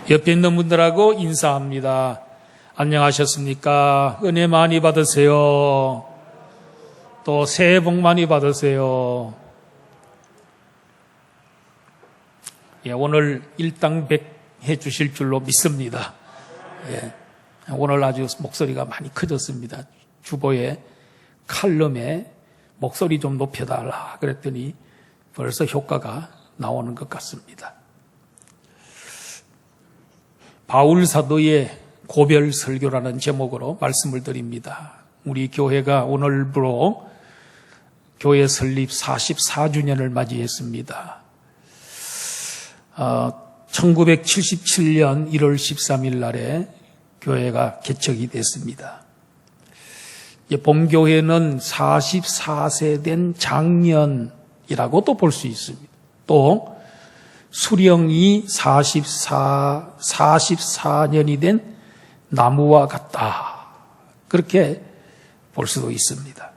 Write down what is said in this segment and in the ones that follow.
옆에 있는 분들하고 인사합니다. 안녕하셨습니까? 은혜 많이 받으세요. 또 새해 복 많이 받으세요. 오늘 일당백 해주실 줄로 믿습니다. 오늘 아주 목소리가 많이 커졌습니다. 주보에 칼럼에 목소리 좀 높여달라 그랬더니 벌써 효과가 나오는 것 같습니다. 바울 사도의 고별 설교라는 제목으로 말씀을 드립니다. 우리 교회가 오늘부로 교회 설립 44주년을 맞이했습니다. 1977년 1월 13일 날에 교회가 개척이 됐습니다. 본교회는 44세 된 장년이라고도 볼 수 있습니다. 또 수령이 44년이 된 나무와 같다. 그렇게 볼 수도 있습니다.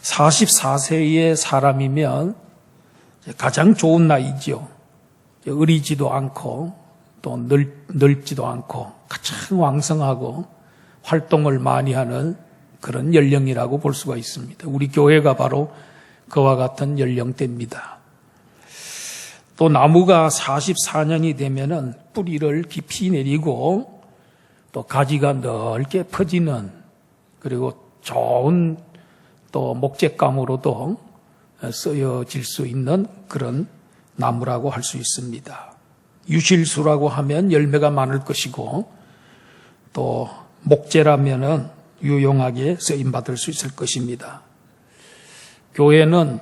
44세의 사람이면 가장 좋은 나이죠. 어리지도 않고 또 넓지도 않고 가장 왕성하고 활동을 많이 하는 그런 연령이라고 볼 수가 있습니다. 우리 교회가 바로 그와 같은 연령대입니다. 또 나무가 44년이 되면은 뿌리를 깊이 내리고 또 가지가 넓게 퍼지는, 그리고 좋은 또 목재감으로도 쓰여질 수 있는 그런 나무라고 할 수 있습니다. 유실수라고 하면 열매가 많을 것이고 또 목재라면은 유용하게 쓰임받을 수 있을 것입니다. 교회는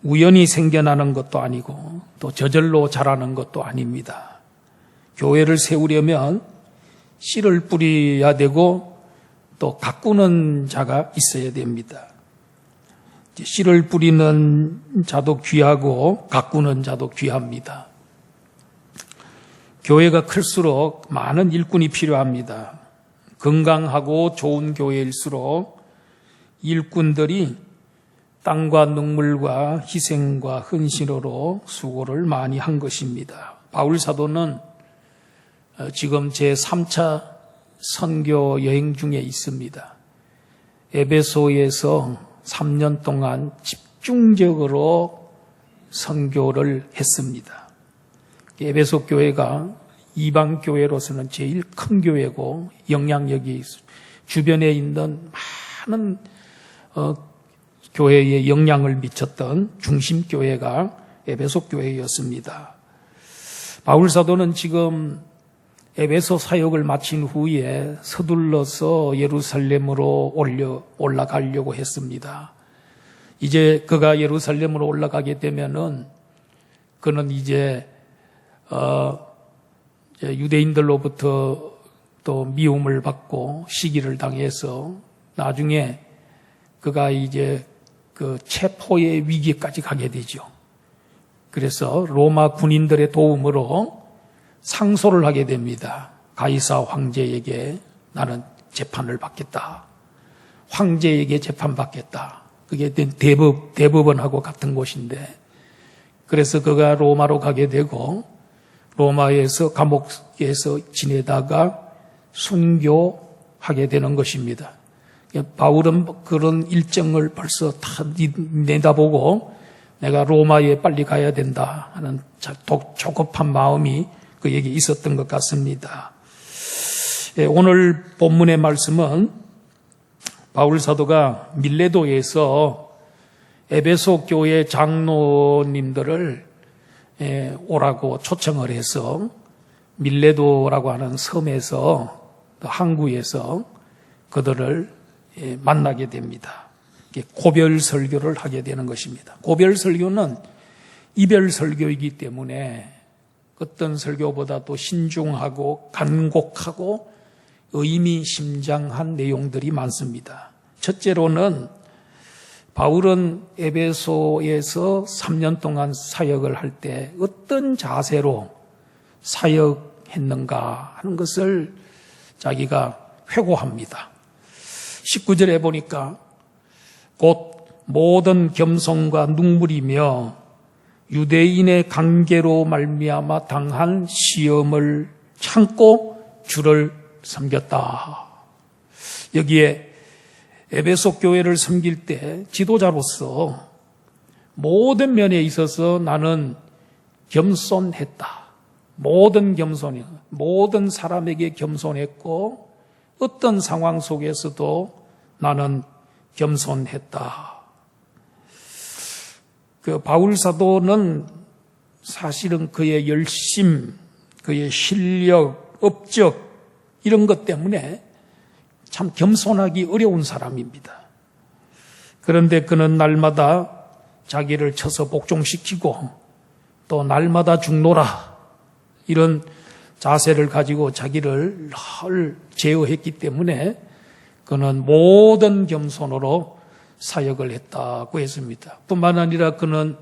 우연히 생겨나는 것도 아니고 또 저절로 자라는 것도 아닙니다. 교회를 세우려면 씨를 뿌려야 되고 또 가꾸는 자가 있어야 됩니다. 씨를 뿌리는 자도 귀하고 가꾸는 자도 귀합니다. 교회가 클수록 많은 일꾼이 필요합니다. 건강하고 좋은 교회일수록 일꾼들이 땀과 눈물과 희생과 헌신으로 수고를 많이 한 것입니다. 바울 사도는 지금 제3차 선교 여행 중에 있습니다. 에베소에서 3년 동안 집중적으로 선교를 했습니다. 에베소 교회가 이방 교회로서는 제일 큰 교회고 영향력이 주변에 있는 많은 교회에 영향을 미쳤던 중심 교회가 에베소 교회였습니다. 바울 사도는 지금 에베소 사역을 마친 후에 서둘러서 예루살렘으로 올라가려고 했습니다. 이제 그가 예루살렘으로 올라가게 되면은 그는 이제 유대인들로부터 또 미움을 받고 시기를 당해서 나중에 그가 이제 그 체포의 위기까지 가게 되죠. 그래서 로마 군인들의 도움으로 상소를 하게 됩니다. 가이사 황제에게 나는 재판을 받겠다. 황제에게 재판받겠다. 그게 대법원하고 같은 곳인데, 그래서 그가 로마로 가게 되고 로마에서 감옥에서 지내다가 순교하게 되는 것입니다. 바울은 그런 일정을 벌써 다 내다보고 내가 로마에 빨리 가야 된다 하는 조급한 마음이 그에게 있었던 것 같습니다. 오늘 본문의 말씀은 바울 사도가 밀레도에서 에베소 교회 장로님들을 오라고 초청을 해서 밀레도라고 하는 섬에서, 항구에서 그들을 만나게 됩니다. 고별 설교를 하게 되는 것입니다. 고별 설교는 이별 설교이기 때문에 어떤 설교보다도 신중하고 간곡하고 의미심장한 내용들이 많습니다. 첫째로는 바울은 에베소에서 3년 동안 사역을 할 때 어떤 자세로 사역했는가 하는 것을 자기가 회고합니다. 19절에 보니까 곧 모든 겸손과 눈물이며 유대인의 관계로 말미암아 당한 시험을 참고 주를 섬겼다. 여기에 에베소 교회를 섬길 때 지도자로서 모든 면에 있어서 나는 겸손했다. 모든 사람에게 겸손했고 어떤 상황 속에서도 나는 겸손했다. 그 바울 사도는 사실은 그의 열심, 그의 실력, 업적 이런 것 때문에 참 겸손하기 어려운 사람입니다. 그런데 그는 날마다 자기를 쳐서 복종시키고 또 날마다 죽노라 이런 자세를 가지고 자기를 늘 제어했기 때문에 그는 모든 겸손으로 사역을 했다고 했습니다. 뿐만 아니라 그는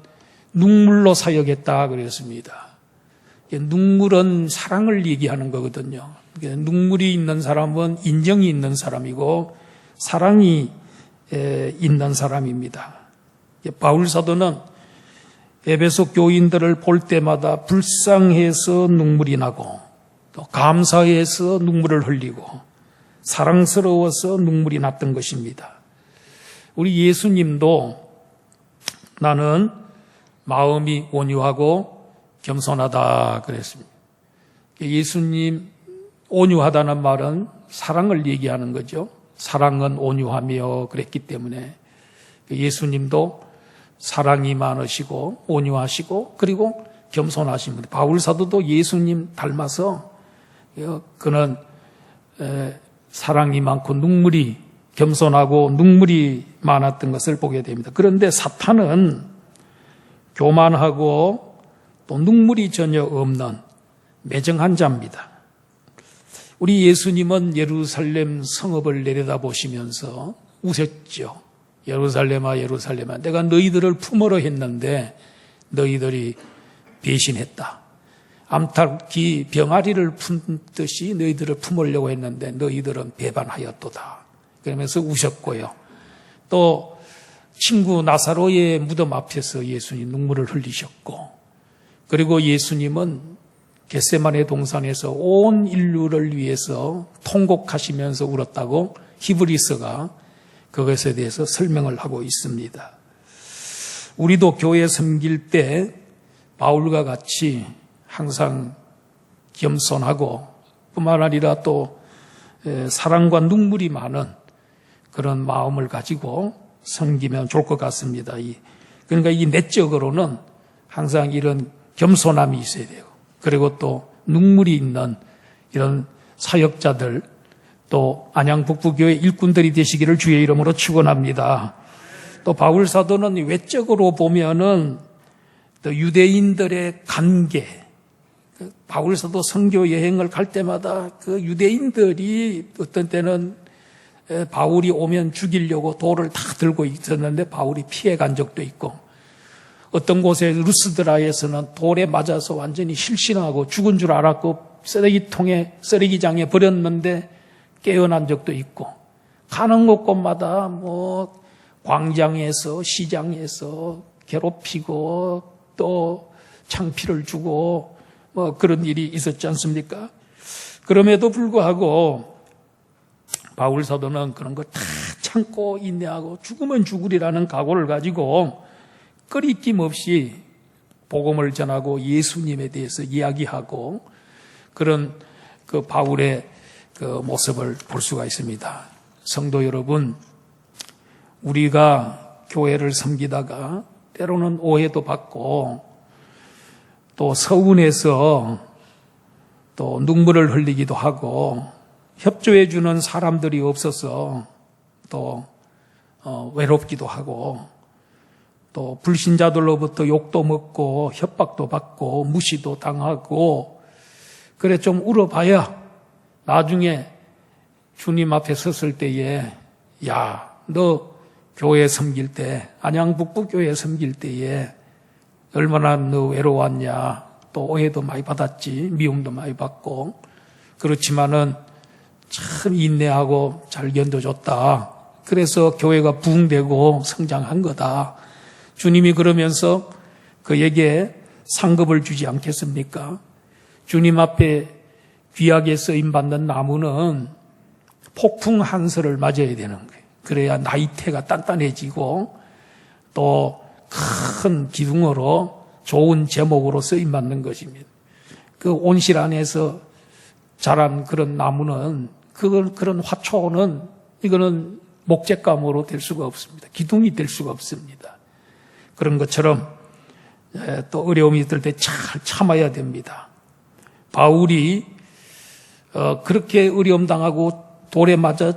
눈물로 사역했다 그랬습니다. 눈물은 사랑을 얘기하는 거거든요. 눈물이 있는 사람은 인정이 있는 사람이고 사랑이 있는 사람입니다. 바울 사도는 에베소 교인들을 볼 때마다 불쌍해서 눈물이 나고 또 감사해서 눈물을 흘리고 사랑스러워서 눈물이 났던 것입니다. 우리 예수님도 나는 마음이 온유하고 겸손하다 그랬습니다. 예수님 온유하다는 말은 사랑을 얘기하는 거죠. 사랑은 온유하며 그랬기 때문에 예수님도 사랑이 많으시고 온유하시고 그리고 겸손하신 분. 바울 사도도 예수님 닮아서 그는 사랑이 많고 눈물이 겸손하고 눈물이 많았던 것을 보게 됩니다. 그런데 사탄은 교만하고 또 눈물이 전혀 없는 매정한 자입니다. 우리 예수님은 예루살렘 성읍을 내려다보시면서 우셨죠. 예루살렘아 예루살렘아 내가 너희들을 품으려 했는데 너희들이 배신했다. 암탉이 병아리를 품듯이 너희들을 품으려고 했는데 너희들은 배반하였도다. 그러면서 우셨고요. 또 친구 나사로의 무덤 앞에서 예수님 눈물을 흘리셨고 그리고 예수님은 겟세마네 동산에서 온 인류를 위해서 통곡하시면서 울었다고 히브리서가 그것에 대해서 설명을 하고 있습니다. 우리도 교회 섬길 때 바울과 같이 항상 겸손하고 뿐만 아니라 또 사랑과 눈물이 많은 그런 마음을 가지고 섬기면 좋을 것 같습니다. 그러니까 이 내적으로는 항상 이런 겸손함이 있어야 돼요. 그리고 또 눈물이 있는 이런 사역자들 또 안양북부교회 일꾼들이 되시기를 주의 이름으로 축원합니다. 또 바울 사도는 외적으로 보면은 또 유대인들의 관계, 바울 사도 선교 여행을 갈 때마다 그 유대인들이 어떤 때는 바울이 오면 죽이려고 돌을 다 들고 있었는데 바울이 피해 간 적도 있고 어떤 곳에 루스드라에서는 돌에 맞아서 완전히 실신하고 죽은 줄 알았고 쓰레기장에 버렸는데 깨어난 적도 있고 가는 곳곳마다 광장에서 시장에서 괴롭히고 또 창피를 주고 그런 일이 있었지 않습니까? 그럼에도 불구하고 바울 사도는 그런 거 다 참고 인내하고 죽으면 죽으리라는 각오를 가지고 꺼리낌 없이 복음을 전하고 예수님에 대해서 이야기하고 그런 그 바울의 그 모습을 볼 수가 있습니다. 성도 여러분, 우리가 교회를 섬기다가 때로는 오해도 받고 또 서운해서 또 눈물을 흘리기도 하고 협조해 주는 사람들이 없어서 또 외롭기도 하고 또 불신자들로부터 욕도 먹고 협박도 받고 무시도 당하고 그래 좀 울어봐야 나중에 주님 앞에 섰을 때에 야, 너 교회 섬길 때 안양북부교회 섬길 때에 얼마나 너 외로웠냐 또 오해도 많이 받았지 미움도 많이 받고 그렇지만은 참 인내하고 잘 견뎌줬다. 그래서 교회가 부흥되고 성장한 거다. 주님이 그러면서 그에게 상급을 주지 않겠습니까? 주님 앞에 귀하게 쓰임받는 나무는 폭풍 한설을 맞아야 되는 거예요. 그래야 나이테가 단단해지고 또 큰 기둥으로 좋은 제목으로 쓰임받는 것입니다. 그 온실 안에서 자란 그런 나무는 그런 화초는 이거는 목재감으로 될 수가 없습니다. 기둥이 될 수가 없습니다. 그런 것처럼 또 어려움이 있을 때 잘 참아야 됩니다. 바울이 그렇게 어려움 당하고 돌에 맞아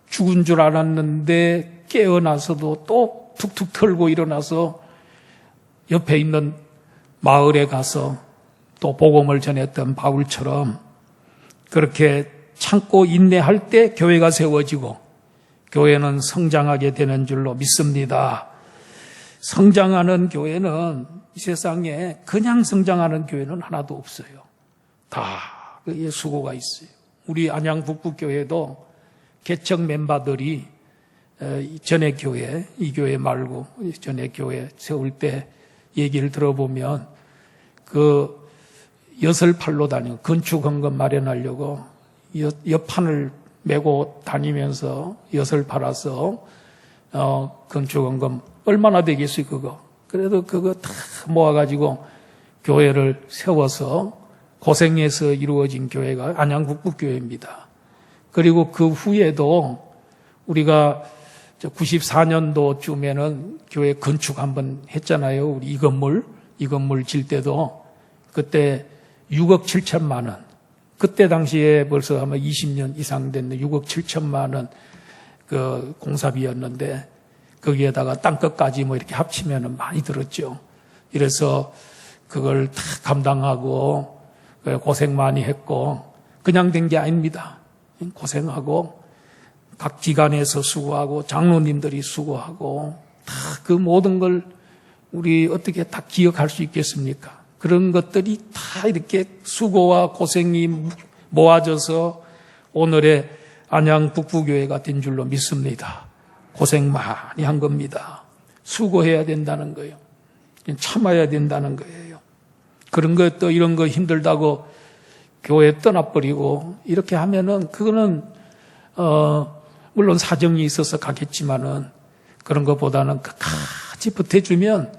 죽은 줄 알았는데 깨어나서도 또 툭툭 털고 일어나서 옆에 있는 마을에 가서 또 복음을 전했던 바울처럼 그렇게 참고 인내할 때 교회가 세워지고 교회는 성장하게 되는 줄로 믿습니다. 성장하는 교회는 이 세상에 그냥 성장하는 교회는 하나도 없어요. 다 그의 수고가 있어요. 우리 안양 북부교회도 개척 멤버들이 전에 교회, 이 교회 말고 전에 교회 세울 때 얘기를 들어보면 그 엿을 팔러 다니고 건축헌금 마련하려고 엿판을 메고 다니면서 엿을 팔아서 건축헌금 얼마나 되겠어요 그거. 그래도 그거 다 모아가지고 교회를 세워서 고생해서 이루어진 교회가 안양 북부교회입니다. 그리고 그 후에도 우리가 94년도쯤에는 교회 건축 한번 했잖아요. 우리 이 건물 질 때도 그때 6억 7천만 원. 그때 당시에 벌써 아마 20년 이상 됐는데 6억 7천만 원 그 공사비였는데 거기에다가 땅끝까지 뭐 이렇게 합치면은 많이 들었죠. 이래서 그걸 다 감당하고 고생 많이 했고 그냥 된 게 아닙니다. 고생하고 각 기관에서 수고하고 장로님들이 수고하고 다 그 모든 걸 우리 어떻게 다 기억할 수 있겠습니까? 그런 것들이 다 이렇게 수고와 고생이 모아져서 오늘의 안양 북부교회가 된 줄로 믿습니다. 고생 많이 한 겁니다. 수고해야 된다는 거예요. 참아야 된다는 거예요. 그런 것도 이런 거 힘들다고 교회 떠나버리고 이렇게 하면은 그거는 물론 사정이 있어서 가겠지만은 그런 것보다는 끝까지 버텨주면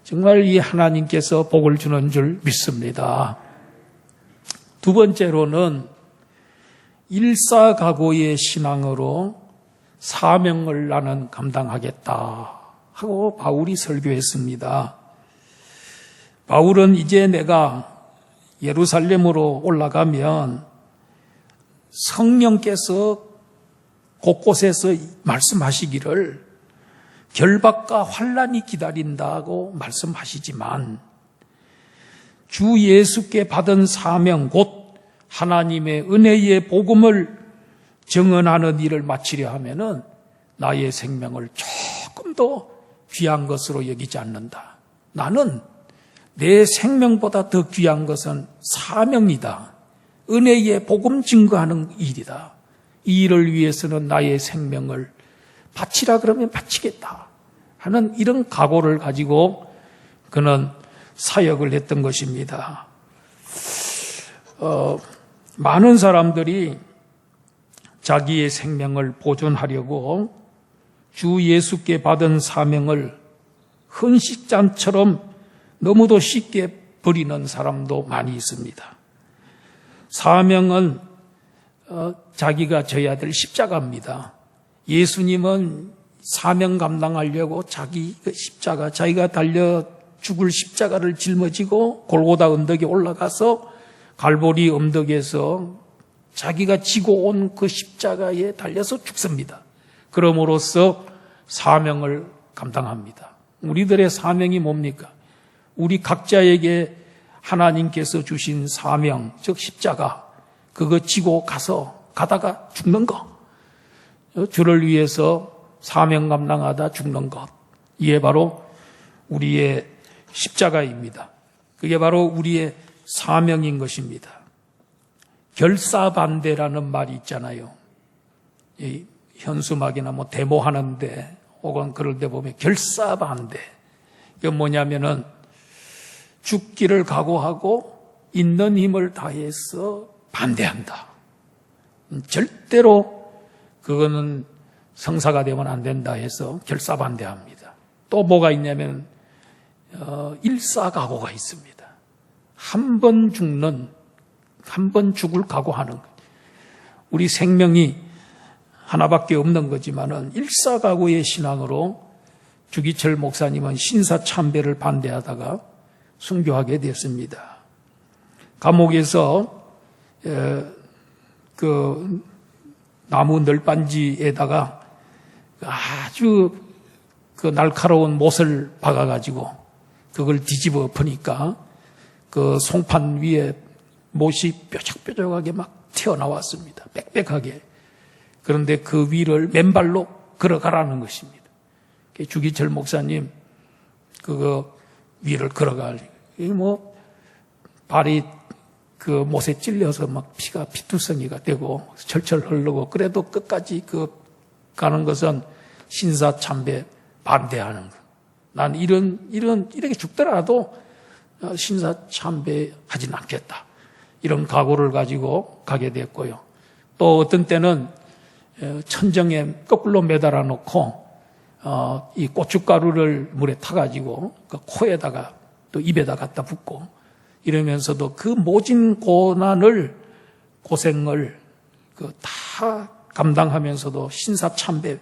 정말 이 하나님께서 복을 주는 줄 믿습니다. 두 번째로는 일사각오의 신앙으로 사명을 나는 감당하겠다 하고 바울이 설교했습니다. 바울은 이제 내가 예루살렘으로 올라가면 성령께서 곳곳에서 말씀하시기를 결박과 환난이 기다린다고 말씀하시지만 주 예수께 받은 사명 곧 하나님의 은혜의 복음을 증언하는 일을 마치려 하면은 나의 생명을 조금 더 귀한 것으로 여기지 않는다. 나는 내 생명보다 더 귀한 것은 사명이다. 은혜의 복음 증거하는 일이다. 이 일을 위해서는 나의 생명을 바치라 그러면 바치겠다 하는 이런 각오를 가지고 그는 사역을 했던 것입니다. 많은 사람들이 자기의 생명을 보존하려고 주 예수께 받은 사명을 흔식잔처럼 너무도 쉽게 버리는 사람도 많이 있습니다. 사명은 자기가 져야 될 십자가입니다. 예수님은 사명 감당하려고 자기 십자가, 자기가 달려 죽을 십자가를 짊어지고 골고다 언덕에 올라가서 갈보리 언덕에서 자기가 지고 온 그 십자가에 달려서 죽습니다. 그럼으로써 사명을 감당합니다. 우리들의 사명이 뭡니까? 우리 각자에게 하나님께서 주신 사명, 즉 십자가, 그거 지고 가다가 죽는 것. 주를 위해서 사명 감당하다 죽는 것. 이게 바로 우리의 십자가입니다. 그게 바로 우리의 사명인 것입니다. 결사반대라는 말이 있잖아요. 이 현수막이나 뭐 데모하는데 혹은 그럴 때 보면 결사반대. 이게 뭐냐면은 죽기를 각오하고 있는 힘을 다해서 반대한다. 절대로 그거는 성사가 되면 안 된다 해서 결사반대합니다. 또 뭐가 있냐면 일사각오가 있습니다. 한 번 죽을 각오하는 것. 우리 생명이 하나밖에 없는 거지만은 일사각오의 신앙으로 주기철 목사님은 신사참배를 반대하다가 순교하게 됐습니다. 감옥에서 그 나무 널빤지에다가 아주 그 날카로운 못을 박아가지고 그걸 뒤집어 엎으니까 그 송판 위에 못이 뾰족뾰족하게 막 튀어나왔습니다. 빽빽하게. 그런데 그 위를 맨발로 걸어가라는 것입니다. 주기철 목사님 그거 위를 걸어갈 발이 그 못에 찔려서 막 피가 피투성이가 되고 철철 흐르고 그래도 끝까지 가는 것은 신사참배 반대하는 것. 난 이렇게 죽더라도 신사참배 하진 않겠다. 이런 각오를 가지고 가게 됐고요. 또 어떤 때는 천정에 거꾸로 매달아 놓고 이 고춧가루를 물에 타가지고 그 코에다가 또 입에다 갖다 붓고 이러면서도 그 모진 고생을 다 감당하면서도 신사참배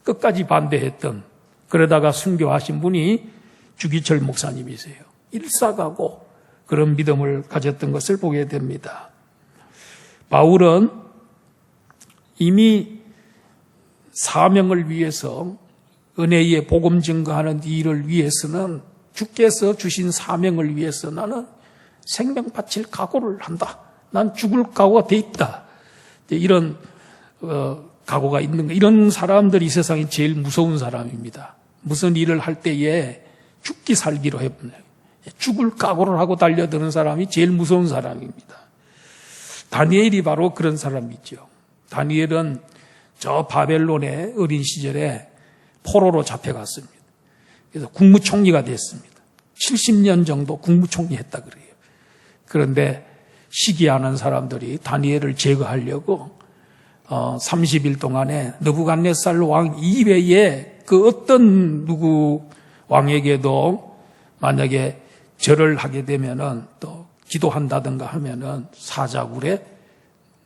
끝까지 반대했던 그러다가 순교하신 분이 주기철 목사님이세요. 일사각오 그런 믿음을 가졌던 것을 보게 됩니다. 바울은 이미 사명을 위해서 은혜의 복음 증거하는 일을 위해서는 주께서 주신 사명을 위해서 나는 생명 바칠 각오를 한다. 난 죽을 각오가 돼 있다. 이런 각오가 있는 거. 이런 사람들이 이 세상에 제일 무서운 사람입니다. 무슨 일을 할 때에 죽기 살기로 해보네요. 죽을 각오를 하고 달려드는 사람이 제일 무서운 사람입니다. 다니엘이 바로 그런 사람이죠. 다니엘은 저 바벨론의 어린 시절에 포로로 잡혀갔습니다. 그래서 국무총리가 됐습니다. 70년 정도 국무총리 했다 그래요. 그런데 시기하는 사람들이 다니엘을 제거하려고 30일 동안에 느부갓네살 왕 이외에 그 어떤 누구 왕에게도 만약에 절을 하게 되면은 또 기도한다든가 하면은 사자굴에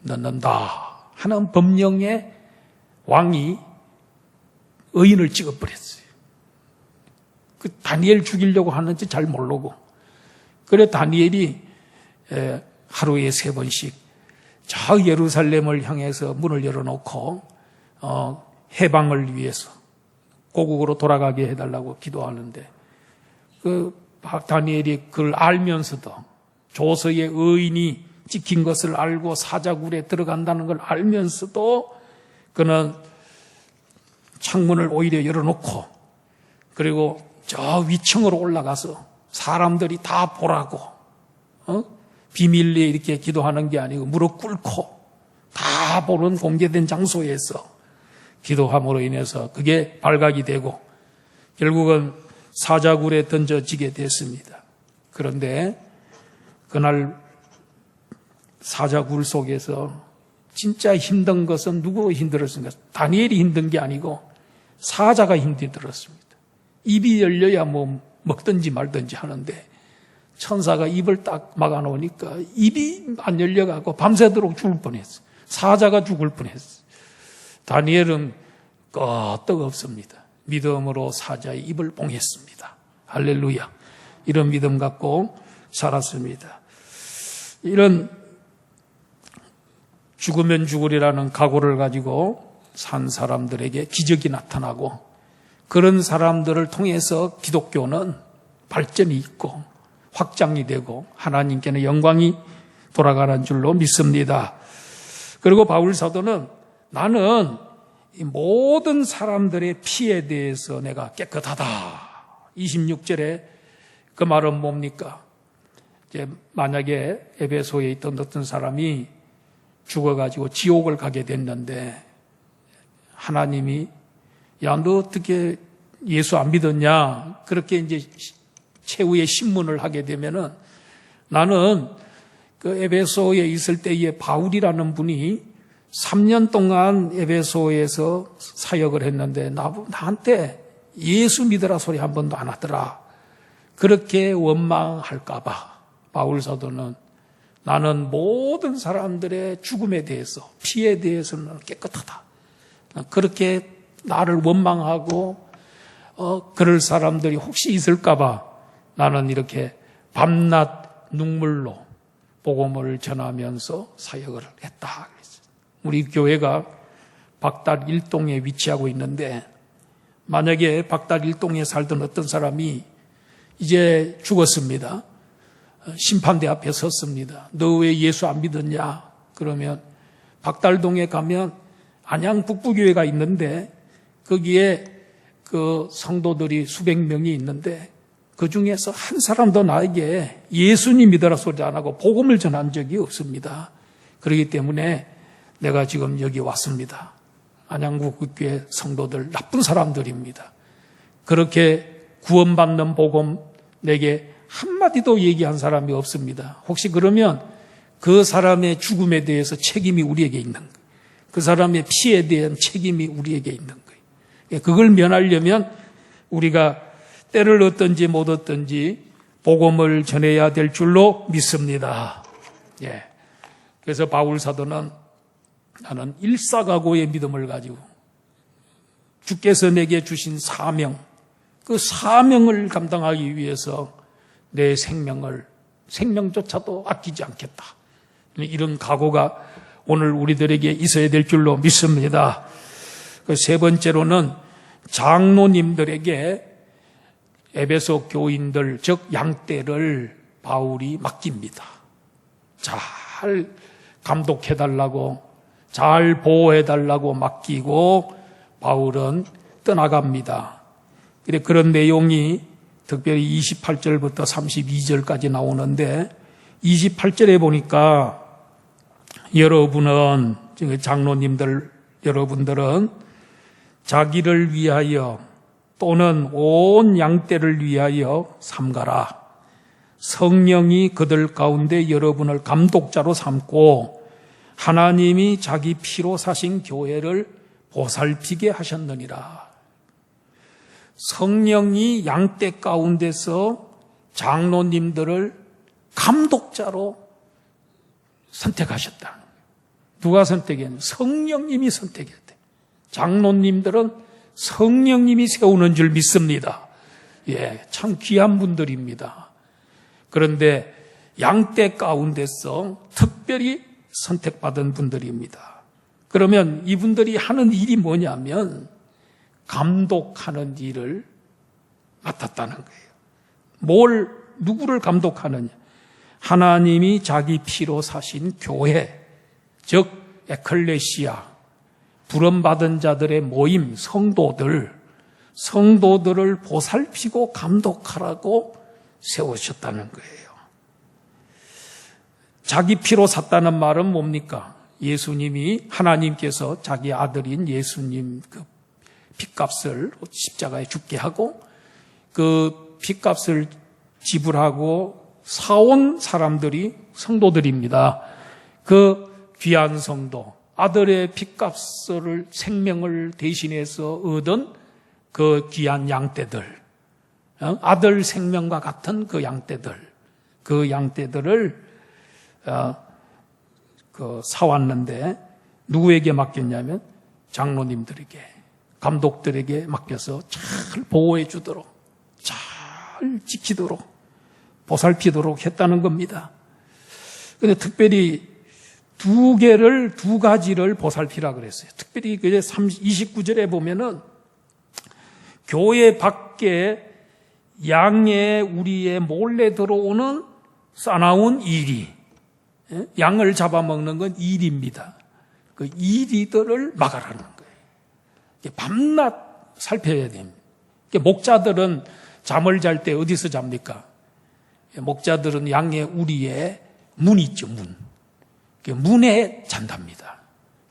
넣는다 하는 법령에 왕이 의인을 찍어버렸어요. 그 다니엘 죽이려고 하는지 잘 모르고. 그래 다니엘이 하루에 3번씩 저 예루살렘을 향해서 문을 열어놓고 해방을 위해서 고국으로 돌아가게 해달라고 기도하는데 그 다니엘이 그걸 알면서도 조서의 의인이 찍힌 것을 알고 사자굴에 들어간다는 걸 알면서도 그는 창문을 오히려 열어놓고 그리고 저 위층으로 올라가서 사람들이 다 보라고 비밀리에 이렇게 기도하는 게 아니고 무릎 꿇고 다 보는 공개된 장소에서 기도함으로 인해서 그게 발각이 되고 결국은 사자굴에 던져지게 됐습니다. 그런데 그날 사자굴 속에서 진짜 힘든 것은 누구 힘들었습니까? 다니엘이 힘든 게 아니고 사자가 힘들었습니다. 입이 열려야 뭐 먹든지 말든지 하는데 천사가 입을 딱 막아놓으니까 입이 안 열려가고 밤새도록 죽을 뻔했어요. 사자가 죽을 뻔했어요. 다니엘은 끄떡없습니다. 믿음으로 사자의 입을 봉했습니다. 할렐루야. 이런 믿음 갖고 살았습니다. 이런 죽으면 죽으리라는 각오를 가지고 산 사람들에게 기적이 나타나고 그런 사람들을 통해서 기독교는 발전이 있고 확장이 되고 하나님께는 영광이 돌아가는 줄로 믿습니다. 그리고 바울 사도는 나는 이 모든 사람들의 피에 대해서 내가 깨끗하다. 26절에 그 말은 뭡니까? 이제 만약에 에베소에 있던 어떤 사람이 죽어가지고 지옥을 가게 됐는데 하나님이 야, 너 어떻게 예수 안 믿었냐? 그렇게 이제 최후의 신문을 하게 되면은 나는 그 에베소에 있을 때에 바울이라는 분이 3년 동안 에베소에서 사역을 했는데 나한테 예수 믿으라 소리 한 번도 안 하더라. 그렇게 원망할까봐 바울 사도는 나는 모든 사람들의 죽음에 대해서, 피에 대해서는 깨끗하다. 그렇게 나를 원망하고 그럴 사람들이 혹시 있을까봐 나는 이렇게 밤낮 눈물로 복음을 전하면서 사역을 했다. 우리 교회가 박달 1동에 위치하고 있는데 만약에 박달 1동에 살던 어떤 사람이 이제 죽었습니다. 심판대 앞에 섰습니다. 너 왜 예수 안 믿었냐? 그러면 박달동에 가면 안양 북부교회가 있는데 거기에 그 성도들이 수백 명이 있는데 그 중에서 한 사람도 나에게 예수님 믿어라 소리 안 하고 복음을 전한 적이 없습니다. 그렇기 때문에 내가 지금 여기 왔습니다. 안양북부교회 성도들 나쁜 사람들입니다. 그렇게 구원받는 복음 내게 한마디도 얘기한 사람이 없습니다. 혹시 그러면 그 사람의 죽음에 대해서 책임이 우리에게 있는 거예요. 그 사람의 피에 대한 책임이 우리에게 있는 거예요. 그걸 면하려면 우리가 때를 얻든지 못 얻든지 복음을 전해야 될 줄로 믿습니다. 예. 그래서 바울 사도는 나는 일사각오의 믿음을 가지고 주께서 내게 주신 사명, 그 사명을 감당하기 위해서 내 생명조차도 아끼지 않겠다. 이런 각오가 오늘 우리들에게 있어야 될 줄로 믿습니다. 그 세 번째로는 장로님들에게 에베소 교인들, 즉 양떼를 바울이 맡깁니다. 잘 감독해달라고, 잘 보호해달라고 맡기고 바울은 떠나갑니다. 그런 내용이 특별히 28절부터 32절까지 나오는데 28절에 보니까 여러분은, 장로님들 여러분들은 자기를 위하여 또는 온 양떼를 위하여 삼가라. 성령이 그들 가운데 여러분을 감독자로 삼고 하나님이 자기 피로 사신 교회를 보살피게 하셨느니라. 성령이 양떼 가운데서 장로님들을 감독자로 선택하셨다. 누가 선택했냐? 성령님이 선택했대. 장로님들은 성령님이 세우는 줄 믿습니다. 예, 참 귀한 분들입니다. 그런데 양떼 가운데서 특별히 선택받은 분들입니다. 그러면 이분들이 하는 일이 뭐냐면 감독하는 일을 맡았다는 거예요. 누구를 감독하느냐? 하나님이 자기 피로 사신 교회, 즉 에클레시아, 부름받은 자들의 모임, 성도들을 보살피고 감독하라고 세우셨다는 거예요. 자기 피로 샀다는 말은 뭡니까? 예수님이, 하나님께서 자기 아들인 예수님 그 핏값을 십자가에 죽게 하고 그 핏값을 지불하고 사온 사람들이 성도들입니다. 그 귀한 성도, 아들의 핏값을 생명을 대신해서 얻은 그 귀한 양떼들, 아들 생명과 같은 그 양떼들을 사왔는데 누구에게 맡겼냐면 장로님들에게, 감독들에게 맡겨서 잘 보호해 주도록, 잘 지키도록, 보살피도록 했다는 겁니다. 그런데 특별히 두 가지를 보살피라 그랬어요. 특별히 29절에 보면은 교회 밖에 양의 우리의 몰래 들어오는 싸나운 이리, 양을 잡아먹는 건 이리입니다. 그 이리들을 막아라는 거예요. 밤낮 살펴야 됩니다. 목자들은 잠을 잘 때 어디서 잡니까? 목자들은 양의 우리에 문 있죠, 문. 문에 잔답니다.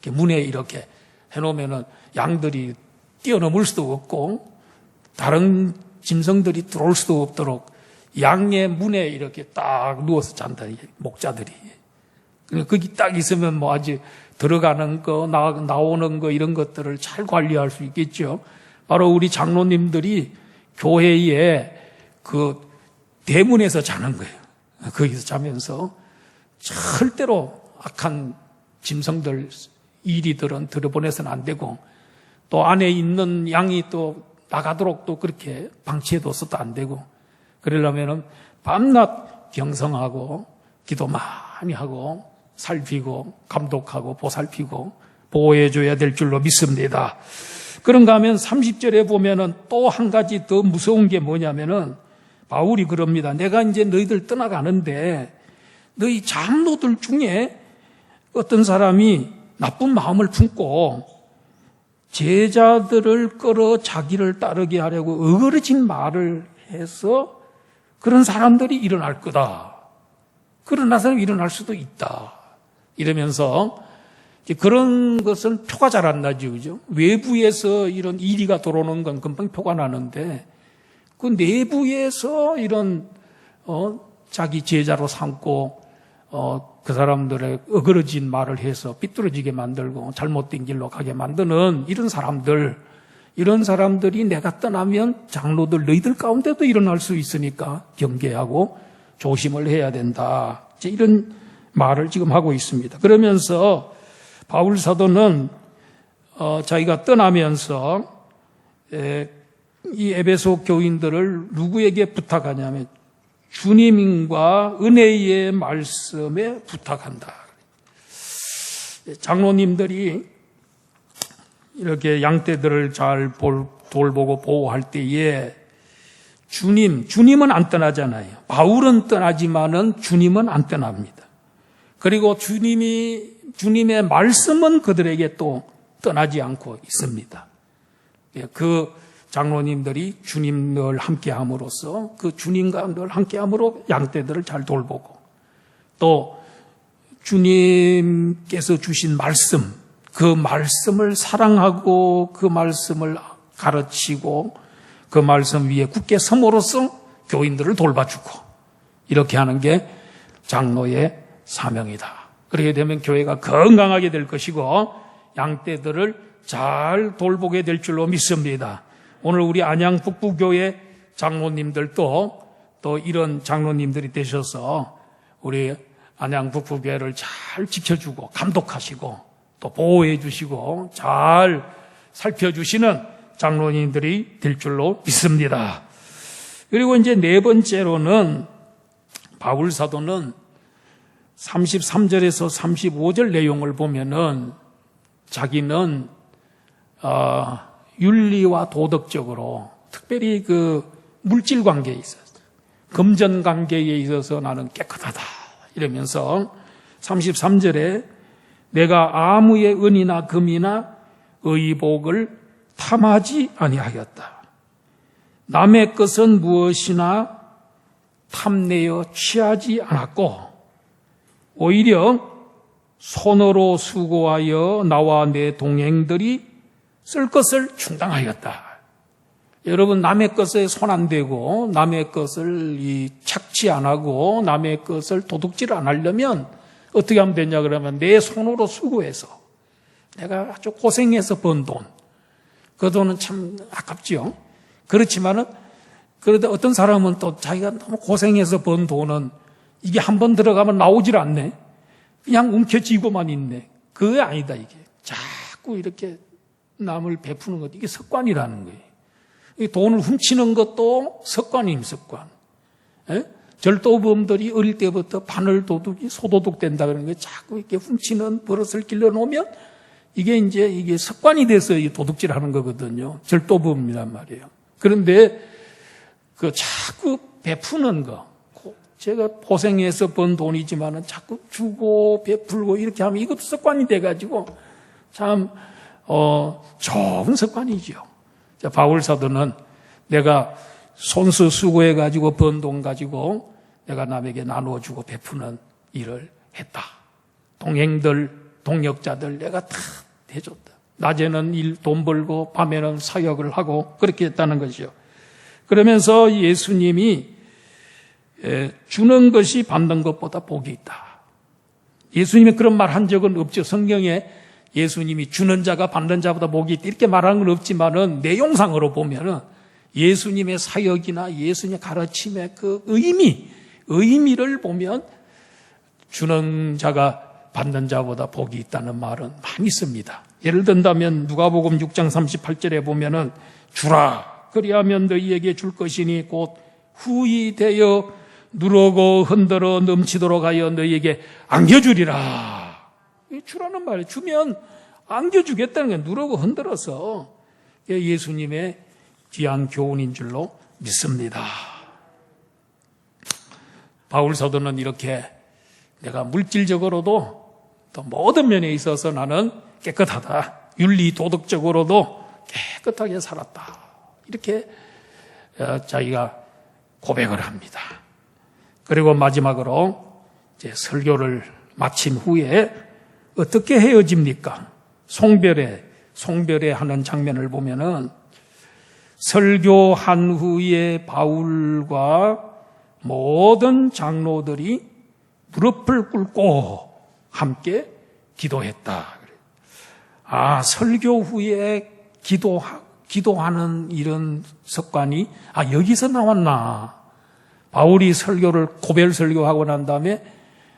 문에 이렇게 해놓으면 양들이 뛰어넘을 수도 없고 다른 짐승들이 들어올 수도 없도록 양의 문에 이렇게 딱 누워서 잔다, 목자들이. 거기 딱 있으면 뭐 아주 들어가는 거, 나오는 거 이런 것들을 잘 관리할 수 있겠죠. 바로 우리 장로님들이 교회에 그 대문에서 자는 거예요. 거기서 자면서 절대로 악한 짐승들, 이리들은 들어보내서는 안 되고, 또 안에 있는 양이 또 나가도록 또 그렇게 방치해둬서도 안 되고, 그러려면은 밤낮 경성하고 기도 많이 하고 살피고 감독하고 보살피고 보호해줘야 될 줄로 믿습니다. 그런가 하면 30절에 보면은 또 한 가지 더 무서운 게 뭐냐면은 바울이 그럽니다. 내가 이제 너희들 떠나가는데 너희 장로들 중에 어떤 사람이 나쁜 마음을 품고 제자들을 끌어 자기를 따르게 하려고 어그러진 말을 해서 그런 사람들이 일어날 거다. 그런 사람이 일어날 수도 있다. 이러면서 그런 것은 표가 잘 안 나죠. 그죠? 외부에서 이런 이리가 들어오는 건 금방 표가 나는데 그 내부에서 이런 자기 제자로 삼고 그 사람들의 어그러진 말을 해서 삐뚤어지게 만들고 잘못된 길로 가게 만드는 이런 사람들이 내가 떠나면 장로들 너희들 가운데도 일어날 수 있으니까 경계하고 조심을 해야 된다. 이런 말을 지금 하고 있습니다. 그러면서 바울 사도는 자기가 떠나면서 이 에베소 교인들을 누구에게 부탁하냐면 주님과 은혜의 말씀에 부탁한다. 장로님들이 이렇게 양떼들을 잘 돌보고 보호할 때에 주님은 안 떠나잖아요. 바울은 떠나지만은 주님은 안 떠납니다. 그리고 주님의 말씀은 그들에게 또 떠나지 않고 있습니다. 그 장로님들이 주님 늘 함께함으로써 그 주님과 늘 함께함으로 양떼들을 잘 돌보고 또 주님께서 주신 말씀, 그 말씀을 사랑하고 그 말씀을 가르치고 그 말씀 위에 굳게 섬으로써 교인들을 돌봐주고 이렇게 하는 게 장로의 사명이다. 그렇게 되면 교회가 건강하게 될 것이고 양떼들을 잘 돌보게 될 줄로 믿습니다. 오늘 우리 안양 북부교회 장로님들도 또 이런 장로님들이 되셔서 우리 안양 북부교회를 잘 지켜주고 감독하시고 또 보호해 주시고 잘 살펴주시는 장로님들이 될 줄로 믿습니다. 그리고 이제 네 번째로는 바울 사도는 33절에서 35절 내용을 보면은 자기는 윤리와 도덕적으로 특별히 그 물질 관계에 있어서 금전 관계에 있어서 나는 깨끗하다 이러면서 33절에 내가 아무의 은이나 금이나 의복을 탐하지 아니하였다. 남의 것은 무엇이나 탐내어 취하지 않았고 오히려 손으로 수고하여 나와 내 동행들이 쓸 것을 충당하였다. 여러분 남의 것에 손 안 대고 남의 것을 착취 안 하고 남의 것을 도둑질 안 하려면 어떻게 하면 되냐 그러면 내 손으로 수고해서 내가 아주 고생해서 번 돈, 그 돈은 참 아깝지요. 그렇지만은 그래도 어떤 사람은 또 자기가 너무 고생해서 번 돈은 이게 한번 들어가면 나오질 않네. 그냥 움켜쥐고만 있네. 그게 아니다 이게. 자꾸 이렇게 남을 베푸는 것, 이게 습관이라는 거예요. 이 돈을 훔치는 것도 습관임, 습관. 예? 절도범들이 어릴 때부터 바늘 도둑이 소도둑 된다 그러는 거예요. 자꾸 이렇게 훔치는 버릇을 길러놓으면 이게 습관이 돼서 도둑질 하는 거거든요. 절도범이란 말이에요. 그런데 그 자꾸 베푸는 거, 제가 고생해서 번 돈이지만은 자꾸 주고 베풀고 이렇게 하면 이것도 습관이 돼가지고 참 좋은 습관이죠. 바울 사도는 내가 손수 수고해가지고 번 돈 가지고 내가 남에게 나누어주고 베푸는 일을 했다. 동행들, 동역자들 내가 다 해줬다. 낮에는 돈 벌고 밤에는 사역을 하고 그렇게 했다는 것이죠. 그러면서 예수님이 주는 것이 받는 것보다 복이 있다. 예수님이 그런 말 한 적은 없죠. 성경에 예수님이 주는 자가 받는 자보다 복이 있다 이렇게 말하는 건 없지만은 내용상으로 보면은 예수님의 사역이나 예수님의 가르침의 그 의미를 보면 주는 자가 받는 자보다 복이 있다는 말은 많이 씁니다. 예를 든다면 누가복음 6장 38절에 보면은 주라 그리하면 너희에게 줄 것이니 곧 후히 되어 누르고 흔들어 넘치도록 하여 너희에게 안겨주리라. 주라는 말이에요. 주면 안겨주겠다는 게 누르고 흔들어서 예수님의 귀한 교훈인 줄로 믿습니다. 바울 사도는 이렇게 내가 물질적으로도 또 모든 면에 있어서 나는 깨끗하다. 윤리 도덕적으로도 깨끗하게 살았다. 이렇게 자기가 고백을 합니다. 그리고 마지막으로 이제 설교를 마친 후에 어떻게 헤어집니까? 송별회 하는 장면을 보면은 설교한 후에 바울과 모든 장로들이 무릎을 꿇고 함께 기도했다. 설교 후에 기도하는 이런 습관이 여기서 나왔나. 바울이 고별 설교하고 난 다음에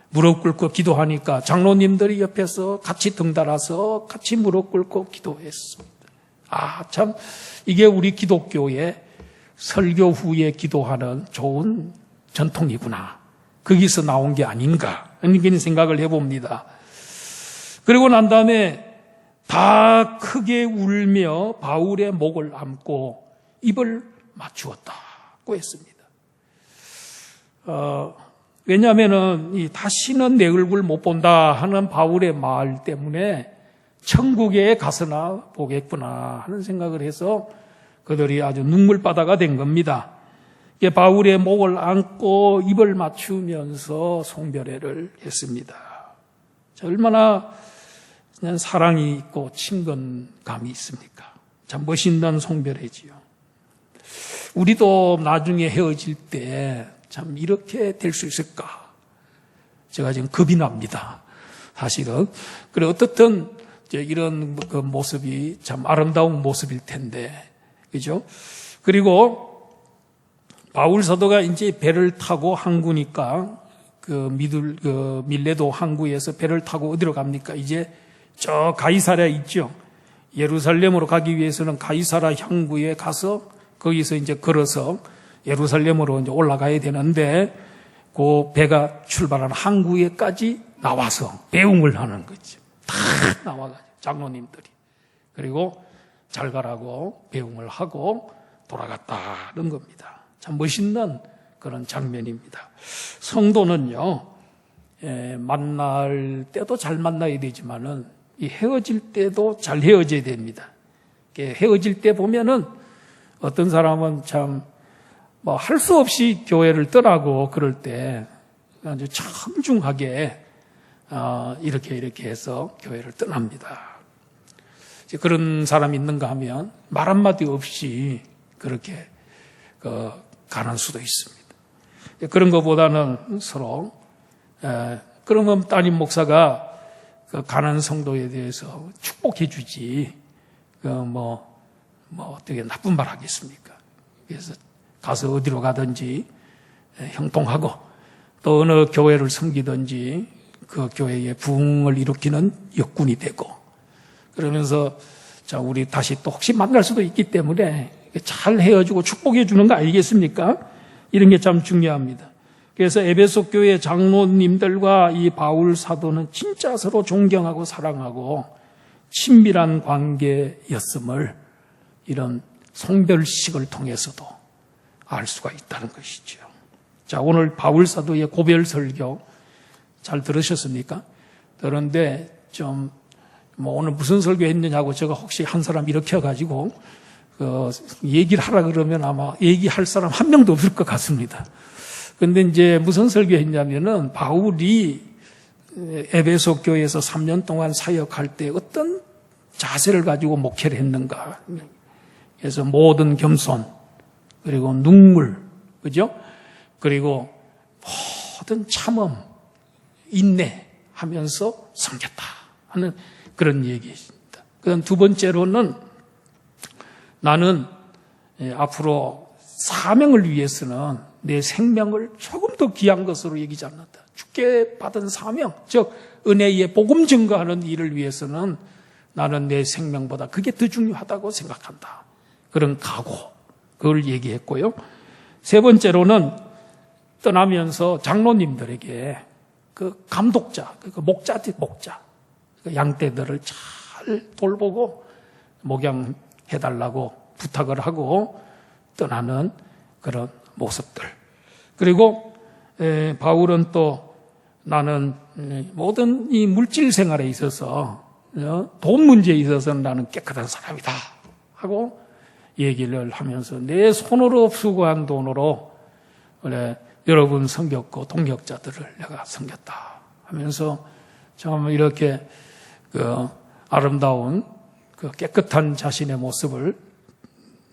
무릎 꿇고 기도하니까 장로님들이 옆에서 같이 등달아서 같이 무릎 꿇고 기도했습니다. 참 이게 우리 기독교의 설교 후에 기도하는 좋은 전통이구나. 거기서 나온 게 아닌가 이런 생각을 해봅니다. 그리고 난 다음에 다 크게 울며 바울의 목을 안고 입을 맞추었다고 했습니다. 왜냐하면은 다시는 내 얼굴 못 본다 하는 바울의 말 때문에 천국에 가서나 보겠구나 하는 생각을 해서 그들이 아주 눈물바다가 된 겁니다. 바울의 목을 안고 입을 맞추면서 송별회를 했습니다. 얼마나 사랑이 있고 친근감이 있습니까? 참 멋있는 송별회지요. 우리도 나중에 헤어질 때 참 이렇게 될 수 있을까? 제가 지금 겁이 납니다. 사실은. 그래 어떻든 이런 그 모습이 참 아름다운 모습일 텐데, 그죠? 그리고 바울 사도가 이제 배를 타고 항구니까 밀레도 항구에서 배를 타고 어디로 갑니까? 이제 저 가이사랴 있죠. 예루살렘으로 가기 위해서는 가이사랴 항구에 가서 거기서 이제 걸어서 예루살렘으로 이제 올라가야 되는데 그 배가 출발한 항구에까지 나와서 배웅을 하는 거죠. 다 나와가지고 장로님들이. 그리고 잘 가라고 배웅을 하고 돌아갔다는 겁니다. 참 멋있는 그런 장면입니다. 성도는요, 만날 때도 잘 만나야 되지만은 이 헤어질 때도 잘 헤어져야 됩니다. 헤어질 때 보면은 어떤 사람은 참 할 수 없이 교회를 떠나고 그럴 때 아주 참중하게 이렇게 해서 교회를 떠납니다. 그런 사람이 있는가 하면 말 한마디 없이 그렇게 가는 수도 있습니다. 그런 것보다는 서로 그러면 따님 목사가 가는 성도에 대해서 축복해 주지 어떻게 나쁜 말 하겠습니까? 그래서 가서 어디로 가든지 형통하고 또 어느 교회를 섬기든지 그 교회의 부흥을 일으키는 역군이 되고 그러면서 우리 다시 또 혹시 만날 수도 있기 때문에 잘 헤어지고 축복해 주는 거 아니겠습니까? 이런 게 참 중요합니다. 그래서 에베소 교회 장로님들과 이 바울 사도는 진짜 서로 존경하고 사랑하고 친밀한 관계였음을 이런 송별식을 통해서도 알 수가 있다는 것이죠. 자, 오늘 바울 사도의 고별 설교 잘 들으셨습니까? 그런데 오늘 무슨 설교 했느냐고 제가 혹시 한 사람 일으켜가지고 얘기를 하라 그러면 아마 얘기할 사람 한 명도 없을 것 같습니다. 근데 이제 무슨 설교 했냐면은 바울이 에베소 교회에서 3년 동안 사역할 때 어떤 자세를 가지고 목회를 했는가. 그래서 모든 겸손, 그리고 눈물, 그죠? 그리고 모든 참음, 인내하면서 섬겼다 하는 그런 얘기입니다. 그다음 두 번째로는 나는 앞으로 사명을 위해서는 내 생명을 조금 더 귀한 것으로 여기지 않는다. 주께 받은 사명, 즉 은혜의 복음 증거하는 일을 위해서는 나는 내 생명보다 그게 더 중요하다고 생각한다. 그런 각오, 그걸 얘기했고요. 세 번째로는 떠나면서 장로님들에게 그 감독자, 그 목자, 그 양떼들을 잘 돌보고 목양해달라고 부탁을 하고 떠나는 그런 모습들. 그리고 바울은 또 나는 모든 이 물질 생활에 있어서 돈 문제에 있어서는 나는 깨끗한 사람이다 하고 얘기를 하면서 내 손으로 수고한 돈으로 여러분 섬겼고 동역자들을 내가 섬겼다 하면서 참 이렇게 그 아름다운 그 깨끗한 자신의 모습을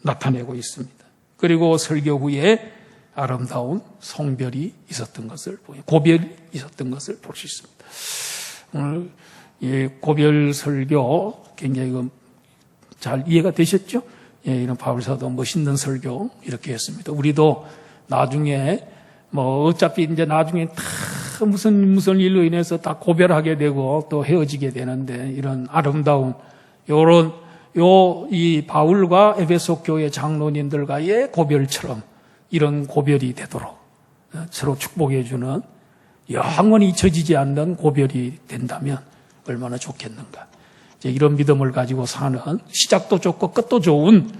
나타내고 있습니다. 그리고 설교 후에 아름다운 성별이 있었던 것을 고별이 있었던 것을 볼 수 있습니다. 오늘 이 고별 설교 굉장히 잘 이해가 되셨죠? 예, 이런 바울사도 멋있는 설교 이렇게 했습니다. 우리도 나중에 어차피 이제 나중에 다 무슨 일로 인해서 다 고별하게 되고 또 헤어지게 되는데 이런 아름다운 이 바울과 에베소 교회 장로님들과의 고별처럼 이런 고별이 되도록 서로 축복해주는 영원히 잊혀지지 않는 고별이 된다면 얼마나 좋겠는가. 이제 이런 믿음을 가지고 사는 시작도 좋고 끝도 좋은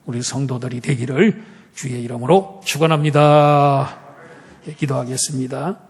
우리 성도들이 되기를 주의 이름으로 축원합니다. 기도하겠습니다.